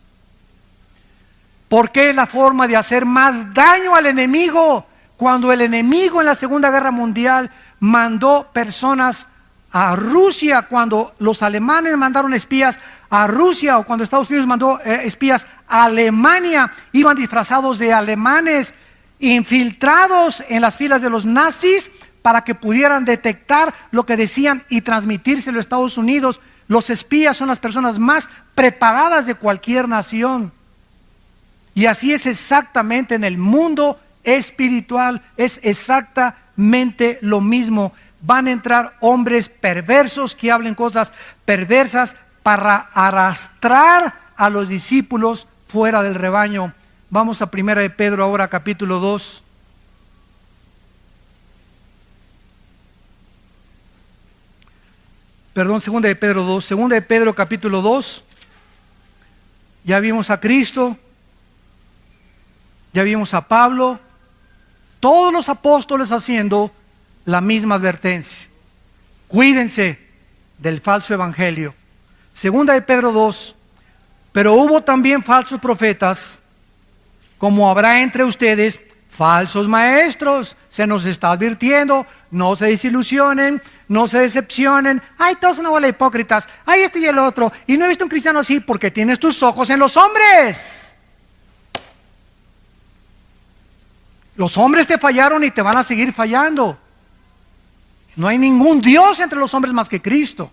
Porque es la forma de hacer más daño al enemigo. Cuando el enemigo en la Segunda Guerra Mundial mandó personas a Rusia, cuando los alemanes mandaron espías a Rusia, o cuando Estados Unidos mandó espías a Alemania, iban disfrazados de alemanes, infiltrados en las filas de los nazis para que pudieran detectar lo que decían y transmitírselo a Estados Unidos. Los espías son las personas más preparadas de cualquier nación. Y así es exactamente en el mundo espiritual, es exactamente lo mismo. Van a entrar hombres perversos que hablen cosas perversas para arrastrar a los discípulos fuera del rebaño. Vamos a 1 de Pedro ahora, capítulo 2. Perdón, 2 de Pedro 2. 2 de Pedro, capítulo 2. Ya vimos a Cristo, ya vimos a Pablo, todos los apóstoles haciendo la misma advertencia. Cuídense del falso evangelio. 2 de Pedro 2. Pero hubo también falsos profetas, como habrá entre ustedes falsos maestros. Se nos está advirtiendo, no se desilusionen, no se decepcionen. Ay, todos son una bola de hipócritas. Ay, este y el otro. Y no he visto un cristiano así, porque tienes tus ojos en los hombres. Los hombres te fallaron y te van a seguir fallando. No hay ningún Dios entre los hombres más que Cristo.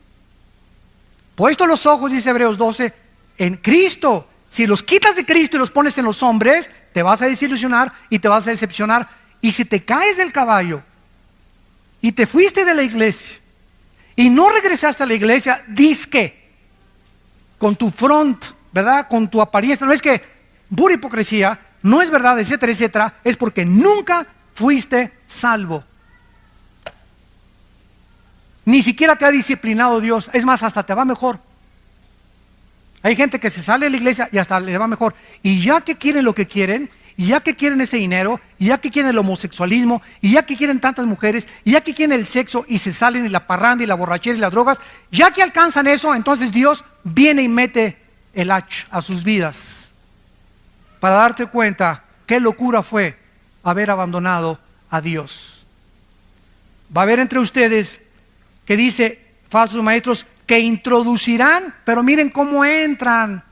Puesto los ojos, dice Hebreos 12, en Cristo. Si los quitas de Cristo y los pones en los hombres, te vas a desilusionar y te vas a decepcionar. Y si te caes del caballo y te fuiste de la iglesia y no regresaste a la iglesia, disque con tu front, ¿verdad? Con tu apariencia. No es que pura hipocresía, no es verdad, etcétera, etcétera. Es porque nunca fuiste salvo. Ni siquiera te ha disciplinado Dios. Es más, hasta te va mejor. Hay gente que se sale de la iglesia y hasta le va mejor. Y ya que quieren lo que quieren, y ya que quieren ese dinero, y ya que quieren el homosexualismo, y ya que quieren tantas mujeres, y ya que quieren el sexo, y se salen y la parranda y la borrachera y las drogas, ya que alcanzan eso, entonces Dios viene y mete el hacha a sus vidas para darte cuenta qué locura fue haber abandonado a Dios. Va a haber entre ustedes que dice falsos maestros que introducirán, pero miren cómo entran,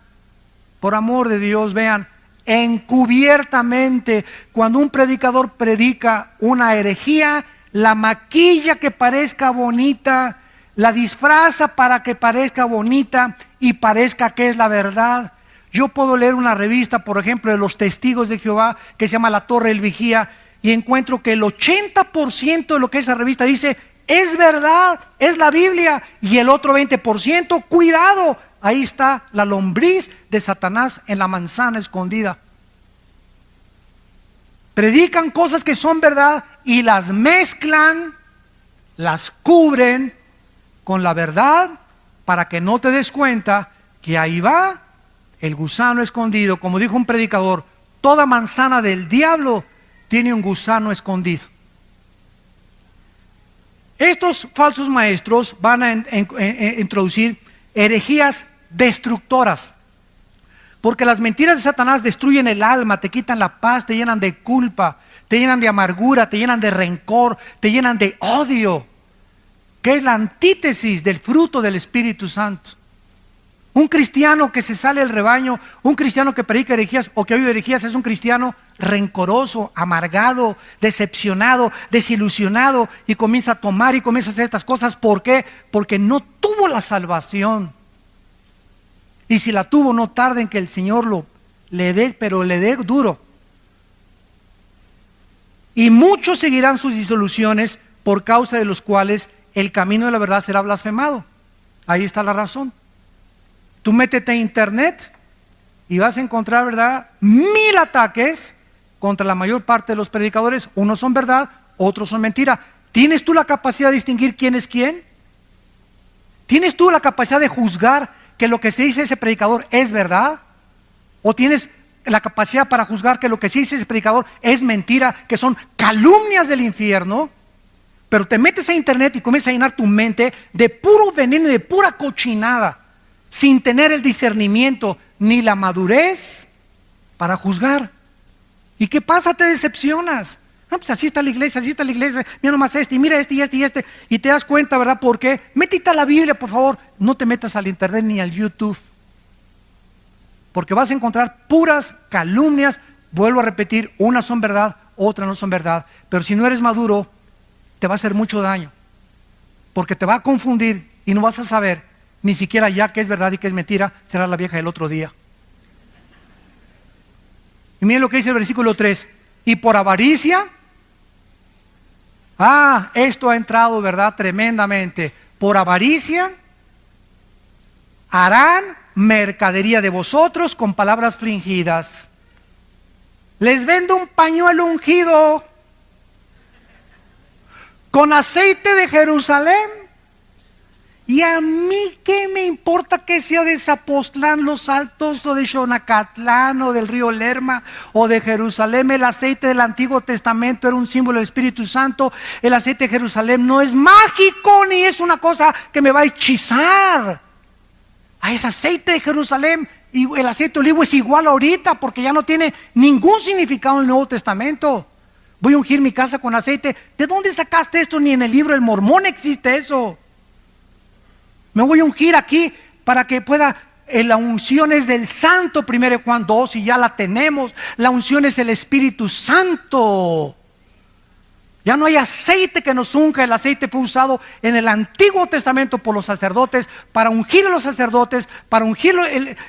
por amor de Dios, vean, encubiertamente. Cuando un predicador predica una herejía, la maquilla que parezca bonita, la disfraza para que parezca bonita y parezca que es la verdad. Yo puedo leer una revista, por ejemplo, de los Testigos de Jehová, que se llama La Torre del Vigía, y encuentro que el 80% de lo que esa revista dice es verdad, es la Biblia, y el otro 20%, cuidado, ahí está la lombriz de Satanás en la manzana escondida. Predican cosas que son verdad y las mezclan, las cubren con la verdad para que no te des cuenta que ahí va el gusano escondido. Como dijo un predicador, toda manzana del diablo tiene un gusano escondido. Estos falsos maestros van a introducir herejías destructoras, porque las mentiras de Satanás destruyen el alma, te quitan la paz, te llenan de culpa, te llenan de amargura, te llenan de rencor, te llenan de odio, que es la antítesis del fruto del Espíritu Santo. Un cristiano que se sale del rebaño, un cristiano que predica herejías o que oye herejías, es un cristiano rencoroso, amargado, decepcionado, desilusionado, y comienza a tomar y comienza a hacer estas cosas. ¿Por qué? Porque no tuvo la salvación. Y si la tuvo, no tarde en que el Señor le dé, pero le dé duro. Y muchos seguirán sus disoluciones, por causa de los cuales el camino de la verdad será blasfemado. Ahí está la razón. Tú métete a internet y vas a encontrar, ¿verdad?, 1000 ataques contra la mayor parte de los predicadores. Unos son verdad, otros son mentira. ¿Tienes tú la capacidad de distinguir quién es quién? ¿Tienes tú la capacidad de juzgar que lo que se dice ese predicador es verdad? ¿O tienes la capacidad para juzgar que lo que se dice ese predicador es mentira, que son calumnias del infierno? Pero te metes a internet y comienzas a llenar tu mente de puro veneno y de pura cochinada, sin tener el discernimiento ni la madurez para juzgar. ¿Y qué pasa? Te decepcionas. No, pues así está la iglesia, mira nomás y mira este, y te das cuenta, ¿verdad? ¿Por qué? Métete a la Biblia, por favor. No te metas al internet ni al YouTube, porque vas a encontrar puras calumnias. Vuelvo a repetir, unas son verdad, otras no son verdad. Pero si no eres maduro, te va a hacer mucho daño, porque te va a confundir y no vas a saber ni siquiera ya qué es verdad y qué es mentira. Será la vieja del otro día. Y miren lo que dice el versículo 3. Y por avaricia, esto ha entrado, ¿verdad?, tremendamente. Por avaricia harán mercadería de vosotros con palabras fingidas. Les vendo un pañuelo ungido con aceite de Jerusalén. Y a mí, ¿qué me importa que sea de Zapotlán, Los Altos, o de Xonacatlán, o del río Lerma, o de Jerusalén? El aceite del Antiguo Testamento era un símbolo del Espíritu Santo. El aceite de Jerusalén no es mágico, ni es una cosa que me va a hechizar. Es aceite de Jerusalén, y el aceite de olivo es igual ahorita, porque ya no tiene ningún significado en el Nuevo Testamento. Voy a ungir mi casa con aceite. ¿De dónde sacaste esto? Ni en el libro del Mormón existe eso. Me voy a ungir aquí para que pueda. La unción es del Santo, 1 Juan 2, y ya la tenemos. La unción es el Espíritu Santo. Ya no hay aceite que nos unja. El aceite fue usado en el Antiguo Testamento por los sacerdotes para ungir a los sacerdotes, para ungir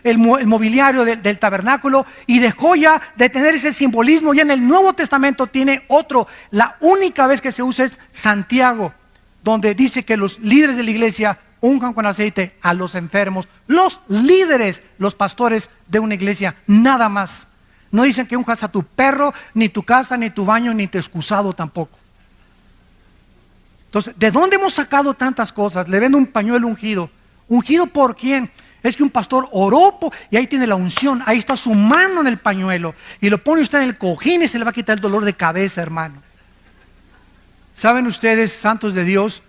el mobiliario del tabernáculo, y dejó ya de tener ese simbolismo. Ya en el Nuevo Testamento tiene otro. La única vez que se usa es Santiago, donde dice que los líderes de la iglesia unjan con aceite a los enfermos. Los líderes, los pastores de una iglesia, nada más. No dicen que unjas a tu perro, ni tu casa, ni tu baño, ni tu excusado tampoco. Entonces, ¿de dónde hemos sacado tantas cosas? Le vendo un pañuelo ungido. ¿Ungido por quién? Es que un pastor oró y ahí tiene la unción. Ahí está su mano en el pañuelo. Y lo pone usted en el cojín y se le va a quitar el dolor de cabeza, hermano. ¿Saben ustedes, santos de Dios,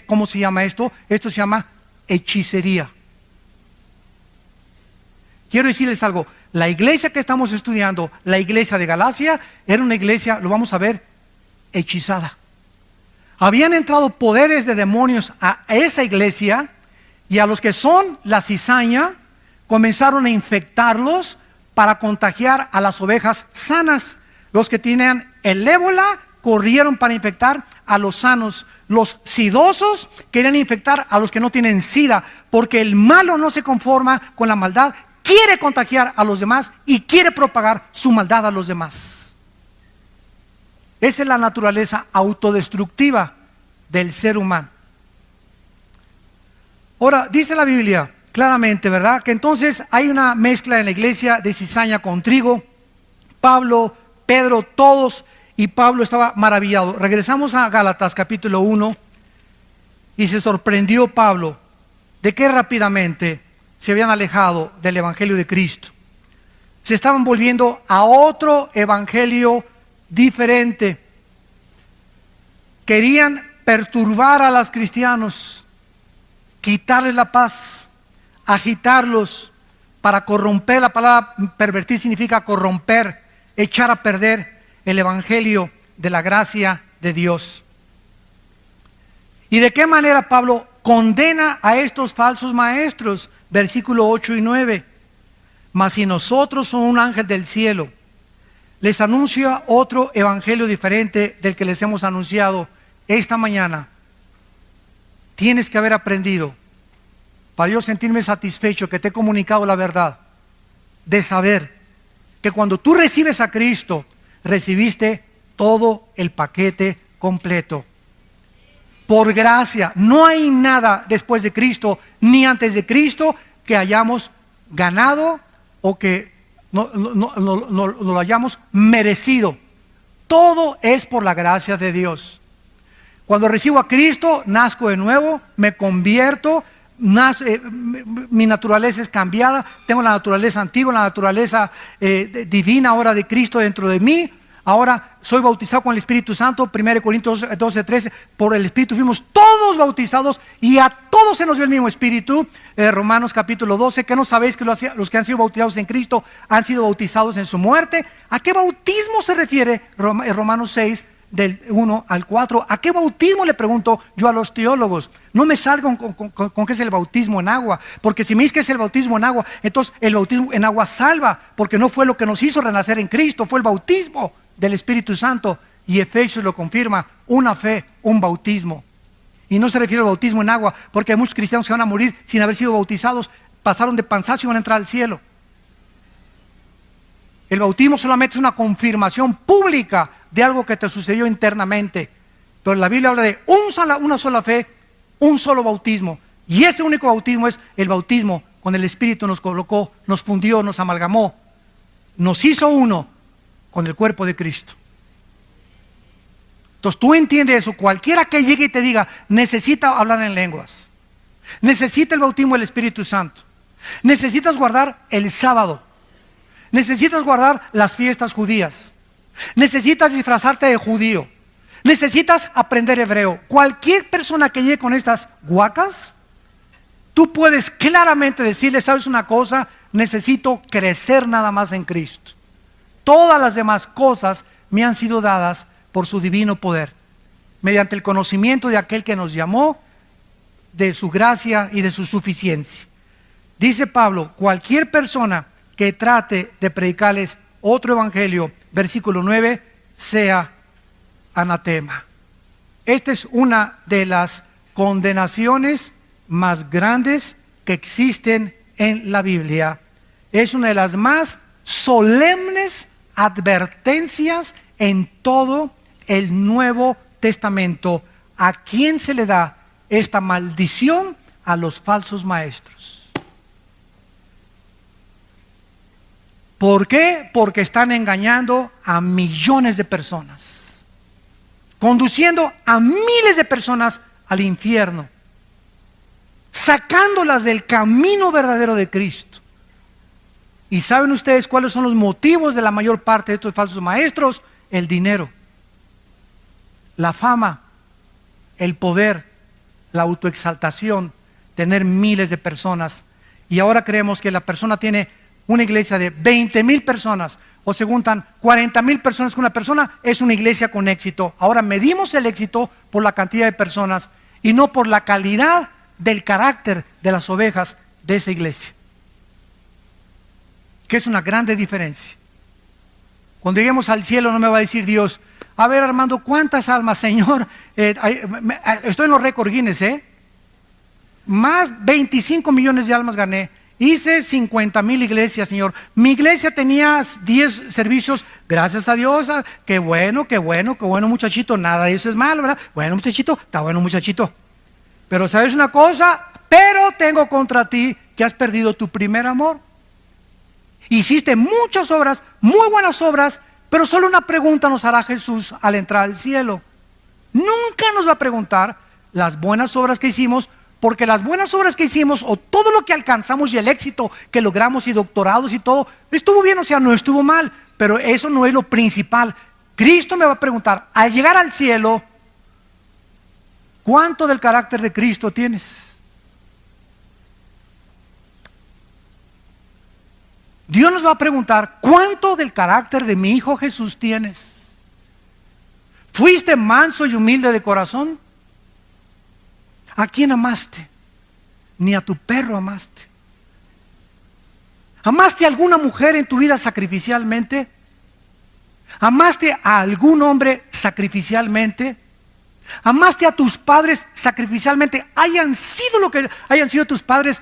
cómo se llama esto? Esto se llama hechicería. Quiero decirles algo. La iglesia que estamos estudiando, la iglesia de Galacia, era una iglesia, lo vamos a ver, hechizada. Habían entrado poderes de demonios a esa iglesia, y a los que son la cizaña comenzaron a infectarlos para contagiar a las ovejas sanas. Los que tenían el ébola corrieron para infectar a los sanos. Los sidosos querían infectar a los que no tienen sida, porque el malo no se conforma con la maldad, quiere contagiar a los demás y quiere propagar su maldad a los demás. Esa es la naturaleza autodestructiva del ser humano. Ahora, dice la Biblia claramente, ¿verdad?, que entonces hay una mezcla en la iglesia de cizaña con trigo. Pablo, Pedro, todos, y Pablo estaba maravillado. Regresamos a Gálatas capítulo 1, y se sorprendió Pablo de que rápidamente se habían alejado del evangelio de Cristo. Se estaban volviendo a otro evangelio diferente. Querían perturbar a los cristianos, quitarles la paz, agitarlos para corromper. La palabra pervertir significa corromper, echar a perder el evangelio de la gracia de Dios. ¿Y de qué manera Pablo condena a estos falsos maestros? Versículo 8 y 9. Mas si nosotros somos un ángel del cielo, les anuncia otro evangelio diferente del que les hemos anunciado esta mañana. Tienes que haber aprendido, para yo sentirme satisfecho que te he comunicado la verdad, de saber que cuando tú recibes a Cristo, recibiste todo el paquete completo. Por gracia, no hay nada después de Cristo ni antes de Cristo que hayamos ganado o que no lo hayamos merecido. Todo es por la gracia de Dios. Cuando recibo a Cristo, nazco de nuevo, me convierto, mi naturaleza es cambiada, tengo la naturaleza antigua, la naturaleza divina ahora de Cristo dentro de mí. Ahora soy bautizado con el Espíritu Santo. 1 Corintios 12:13, por el Espíritu fuimos todos bautizados, y a todos se nos dio el mismo Espíritu. Romanos capítulo 12, ¿qué no sabéis que los que han sido bautizados en Cristo han sido bautizados en su muerte? ¿A qué bautismo se refiere Romanos 6, del 1 al 4? ¿A qué bautismo? Le pregunto yo a los teólogos. No me salgan con qué es el bautismo en agua, porque si me dices que es el bautismo en agua, entonces el bautismo en agua salva, porque no fue lo que nos hizo renacer en Cristo, fue el bautismo del Espíritu Santo. Y Efesios lo confirma: una fe, un bautismo. Y no se refiere al bautismo en agua, porque hay muchos cristianos que van a morir sin haber sido bautizados, pasaron de panzazo y van a entrar al cielo. El bautismo solamente es una confirmación pública de algo que te sucedió internamente. Pero la Biblia habla de una sola fe, un solo bautismo. Y ese único bautismo es el bautismo con el Espíritu. Nos colocó, nos fundió, nos amalgamó, nos hizo uno con el cuerpo de Cristo. Entonces tú entiendes eso. Cualquiera que llegue y te diga necesita hablar en lenguas, necesita el bautismo del Espíritu Santo, necesitas guardar el sábado, necesitas guardar las fiestas judías, necesitas disfrazarte de judío, necesitas aprender hebreo. Cualquier persona que llegue con estas guacas, tú puedes claramente decirle: ¿sabes una cosa? Necesito crecer nada más en Cristo. Todas las demás cosas me han sido dadas por su divino poder, mediante el conocimiento de aquel que nos llamó, de su gracia y de su suficiencia. Dice Pablo: cualquier persona que trate de predicarles otro evangelio, versículo 9, sea anatema. esta es una de las condenaciones más grandes que existen en la Biblia. Es una de las más solemnes advertencias en todo el Nuevo Testamento. ¿A quién se le da esta maldición? A los falsos maestros. ¿Por qué? Porque están engañando a millones de personas, conduciendo a miles de personas al infierno, sacándolas del camino verdadero de Cristo. ¿Y saben ustedes cuáles son los motivos de la mayor parte de estos falsos maestros? El dinero, la fama, el poder, la autoexaltación, tener miles de personas. Y ahora creemos que la persona tiene una iglesia de 20,000 personas, o se juntan 40,000 personas con una persona, es una iglesia con éxito. Ahora medimos el éxito por la cantidad de personas y no por la calidad del carácter de las ovejas de esa iglesia, que es una grande diferencia. Cuando lleguemos al cielo no me va a decir Dios: a ver, Armando, ¿cuántas almas, Señor? Estoy en los récords Guinness, más 25 millones de almas gané. Hice 50,000 iglesias, Señor. Mi iglesia tenía 10 servicios, gracias a Dios. Qué bueno, muchachito. Nada de eso es malo, ¿verdad? Bueno, muchachito, está bueno, muchachito. Pero ¿sabes una cosa? Pero tengo contra ti que has perdido tu primer amor. Hiciste muchas obras, muy buenas obras, pero solo una pregunta nos hará Jesús al entrar al cielo. Nunca nos va a preguntar las buenas obras que hicimos, porque las buenas obras que hicimos, o todo lo que alcanzamos y el éxito que logramos y doctorados y todo, estuvo bien, o sea, no estuvo mal, pero eso no es lo principal. Cristo me va a preguntar, al llegar al cielo, ¿cuánto del carácter de Cristo tienes? Dios nos va a preguntar, ¿cuánto del carácter de mi Hijo Jesús tienes? ¿Fuiste manso y humilde de corazón? ¿A quién amaste? Ni a tu perro amaste. ¿Amaste a alguna mujer en tu vida sacrificialmente? ¿Amaste a algún hombre sacrificialmente? ¿Amaste a tus padres sacrificialmente? Hayan sido lo que hayan sido tus padres,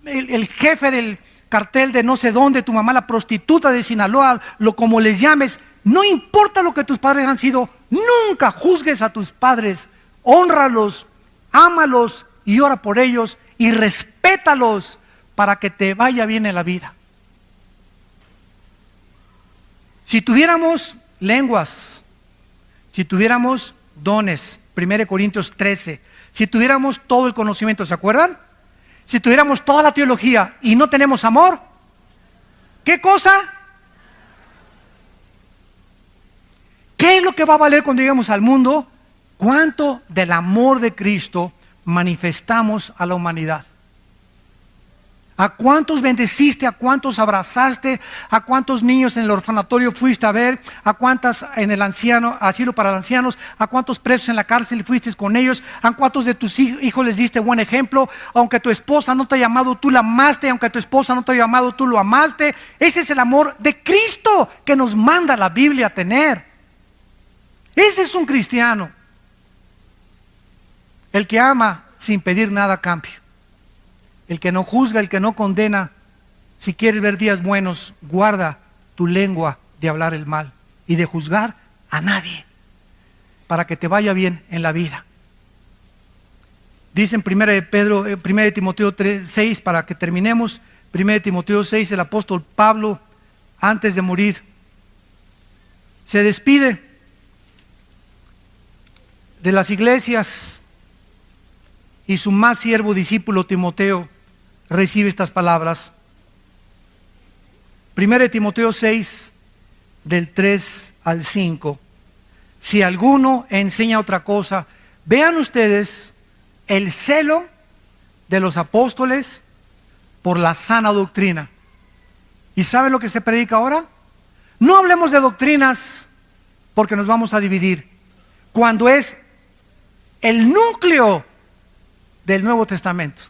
el jefe del cartel de no sé dónde, tu mamá la prostituta de Sinaloa, lo como les llames, no importa lo que tus padres han sido, nunca juzgues a tus padres, hónralos, ámalos y ora por ellos y respétalos para que te vaya bien en la vida. Si tuviéramos lenguas, si tuviéramos dones, 1 Corintios 13, si tuviéramos todo el conocimiento, ¿se acuerdan? Si tuviéramos toda la teología y no tenemos amor, ¿qué cosa? ¿Qué es lo que va a valer cuando lleguemos al mundo? ¿Cuánto del amor de Cristo manifestamos a la humanidad? ¿A cuántos bendeciste? ¿A cuántos abrazaste? ¿A cuántos niños en el orfanatorio fuiste a ver? ¿A cuántas en el asilo para ancianos? ¿A cuántos presos en la cárcel fuiste con ellos? ¿A cuántos de tus hijos les diste buen ejemplo? Aunque tu esposa no te ha llamado, tú la amaste. Aunque tu esposa no te ha llamado, tú lo amaste. Ese es el amor de Cristo que nos manda la Biblia a tener. Ese es un cristiano. El que ama sin pedir nada a cambio. El que no juzga, el que no condena. Si quieres ver días buenos, guarda tu lengua de hablar el mal y de juzgar a nadie, para que te vaya bien en la vida. Dice en 1 Timoteo 6, para que terminemos, 1 Timoteo 6, el apóstol Pablo, antes de morir, se despide de las iglesias y su más siervo discípulo Timoteo recibe estas palabras. 1 Timoteo 6, del 3 al 5. Si alguno enseña otra cosa, vean ustedes el celo de los apóstoles por la sana doctrina. ¿Y saben lo que se predica ahora? No hablemos de doctrinas porque nos vamos a dividir, cuando es el núcleo del Nuevo Testamento.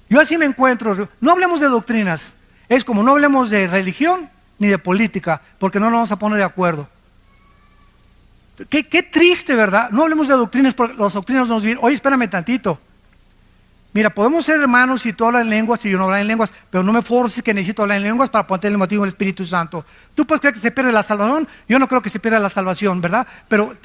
Yo así me encuentro. No hablemos de doctrinas. Es como no hablemos de religión ni de política, porque no nos vamos a poner de acuerdo. Qué triste, ¿verdad? No hablemos de doctrinas, porque las doctrinas nos dicen, oye, espérame tantito. Mira, podemos ser hermanos si tú hablas en lenguas y yo no hablo en lenguas, pero no me forces que necesito hablar en lenguas para poner el motivo del Espíritu Santo. Tú puedes creer que se pierde la salvación, yo no creo que se pierda la salvación, ¿verdad? Pero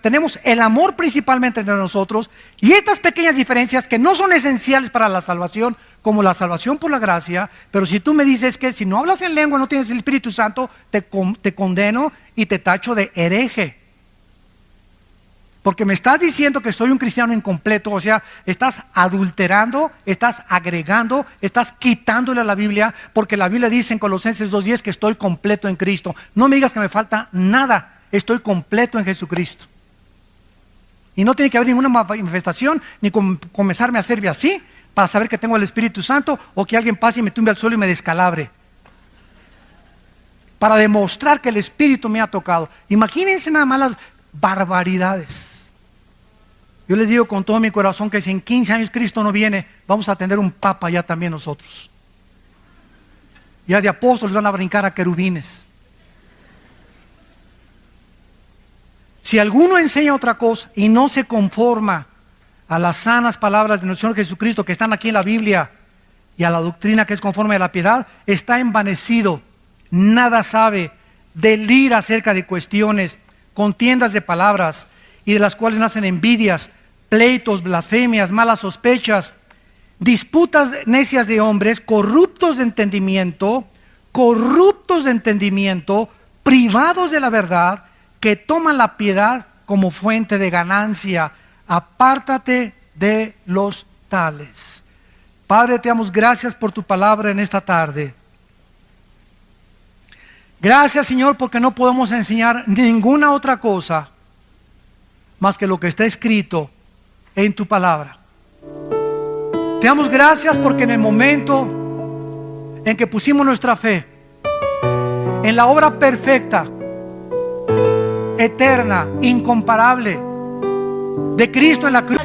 tenemos el amor principalmente entre nosotros y estas pequeñas diferencias que no son esenciales para la salvación, como la salvación por la gracia, pero si tú me dices que si no hablas en lengua no tienes el Espíritu Santo, te condeno y te tacho de hereje. Porque me estás diciendo que soy un cristiano incompleto, o sea, estás adulterando, estás agregando, estás quitándole a la Biblia, porque la Biblia dice en Colosenses 2:10 que estoy completo en Cristo. No me digas que me falta nada, estoy completo en Jesucristo. Y no tiene que haber ninguna manifestación, ni comenzarme a servir así, para saber que tengo el Espíritu Santo, o que alguien pase y me tumbe al suelo y me descalabre. Para demostrar que el Espíritu me ha tocado. Imagínense nada más las barbaridades. Yo les digo con todo mi corazón que si en 15 años Cristo no viene, vamos a tener un papa ya también nosotros. Ya de apóstoles van a brincar a querubines. Si alguno enseña otra cosa y no se conforma a las sanas palabras de nuestro Señor Jesucristo que están aquí en la Biblia y a la doctrina que es conforme a la piedad, está envanecido, nada sabe, delira acerca de cuestiones, contiendas de palabras, y de las cuales nacen envidias, pleitos, blasfemias, malas sospechas, disputas necias de hombres, corruptos de entendimiento, privados de la verdad, que toman la piedad como fuente de ganancia. Apártate de los tales. Padre, te damos gracias por tu palabra en esta tarde. Gracias, Señor, porque no podemos enseñar ninguna otra cosa más que lo que está escrito en tu palabra. Te damos gracias porque en el momento en que pusimos nuestra fe en la obra perfecta, eterna, incomparable de Cristo en la cruz,